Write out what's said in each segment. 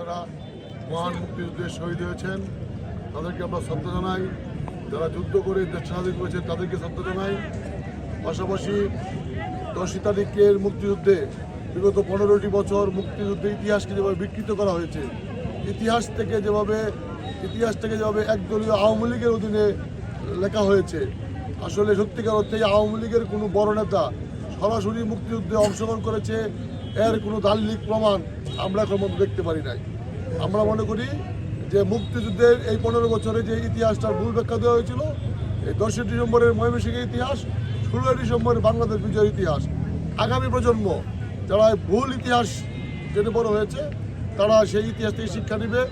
যারা মহান মুক্তিযুদ্ধে শহীদ হয়েছেন তাদেরকে আমরা শ্রদ্ধা জানাই। যারা যুদ্ধ করে দেশ স্বাধীন করেছেন তাদেরকে শ্রদ্ধা জানাই। পাশাপাশি 10 তারিখের মুক্তিযুদ্ধে বিগত 15টি বছর মুক্তিযুদ্ধের ইতিহাসকে যেভাবে বিকৃত করা হয়েছে, ইতিহাসটাকে যেভাবে একদলীয় আওয়ামী লীগের অধীনে লেখা হয়েছে, আসলে সত্যিকার অর্থে আওয়ামী লীগের কোনো বড় নেতা সরাসরি মুক্তিযুদ্ধে অংশগ্রহণ করেছে এর কোনো দালিলিক প্রমাণ আমরা এখন পর্যন্ত দেখতে পারি নাই। আমরা মনে করি যে মুক্তিযুদ্ধের এই 15 বছরে যে ইতিহাসটার ভুল ব্যাখ্যা দেওয়া হয়েছিল, এই 10 ডিসেম্বরের ময়মনসিংহের ইতিহাস, 16 ডিসেম্বরের বাংলাদেশ বিজয়ের ইতিহাস, আগামী প্রজন্ম যারা ভুল ইতিহাস জেনে বড় হয়েছে তারা সেই ইতিহাস থেকে শিক্ষা নেবে,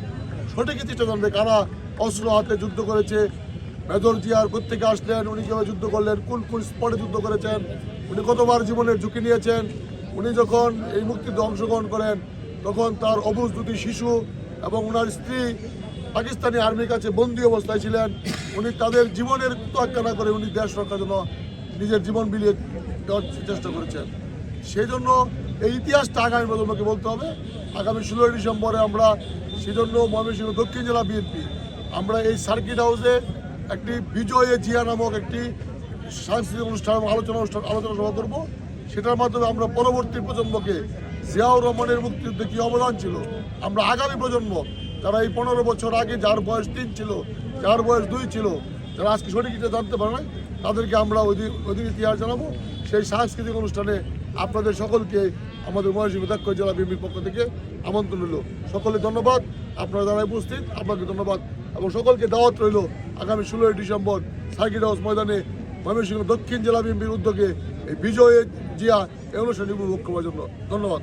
সঠিক ইতিহাসটা জানবে কারা অস্ত্র হাতে যুদ্ধ করেছে, মেজর জিয়ার কোত্থেকে আসলেন, উনি কীভাবে যুদ্ধ করলেন, কোন কোন স্পটে যুদ্ধ করেছেন, উনি কতবার জীবনের ঝুঁকি নিয়েছেন, উনি যখন এই মুক্তিযুদ্ধে অংশগ্রহণ করেন তখন তার অবুঝ দুটি শিশু এবং ওনার স্ত্রী পাকিস্তানি আর্মির কাছে বন্দী অবস্থায় ছিলেন। উনি তাদের জীবনের তোয়াক্কা না করে উনি দেশ রক্ষার জন্য নিজের জীবন বিলিয়ে দেওয়ার চেষ্টা করেছেন। সেই জন্য এই ইতিহাসটা আগামী প্রজন্মকে বলতে হবে। আগামী 16 ডিসেম্বরে আমরা সেজন্য ময়মনসিংহ দক্ষিণ জেলা বিএনপি আমরা এই সার্কিট হাউসে একটি বিজয়ে জিয়া নামক একটি সাংস্কৃতিক অনুষ্ঠান আলোচনা সভা করব। সেটার মাধ্যমে আমরা পরবর্তী প্রজন্মকে জিয়াউর রহমানের মুক্তিযুদ্ধে কী অবদান ছিল, আমরা আগামী প্রজন্ম যারা এই 15 বছর আগে যার বয়স 3 ছিল, যার বয়স 2 ছিল, যারা আজকে সঠিক কিছু জানতে পারে না, তাদেরকে আমরা অধিক ইতিহাস জানাবো। সেই সাংস্কৃতিক অনুষ্ঠানে আপনাদের সকলকে আমাদের ময়মনসিংহ দক্ষিণ জেলা বিএনপির পক্ষ থেকে আমন্ত্রণ রইল। সকলে ধন্যবাদ, আপনারা যারা উপস্থিত আপনাকে ধন্যবাদ এবং সকলকে দাওয়াত রইল আগামী 16 ডিসেম্বর সার্কিট হাউস ময়দানে ময়মনসিংহ দক্ষিণ জেলা বিএনপির উদ্যোগে এই বিজয়ে জিয়া এই অনুষ্ঠানটি উপভোগ করার জন্য। ধন্যবাদ।